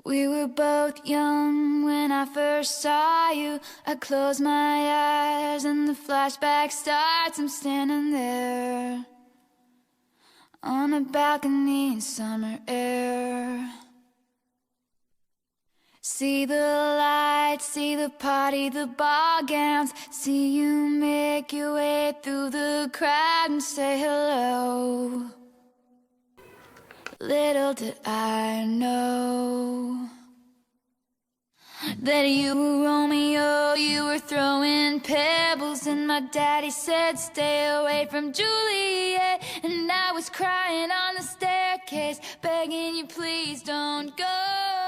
We were both young when I first saw you. I close my eyes and the flashback starts. I'm standing there on a balcony in summer air. See the lights, see the party, the ball gowns. See you make your way through the crowd and say hello. Little did I know that you were Romeo, you were throwing pebbles, and my daddy said stay away from Juliet. And I was crying on the staircase, begging you please don't go.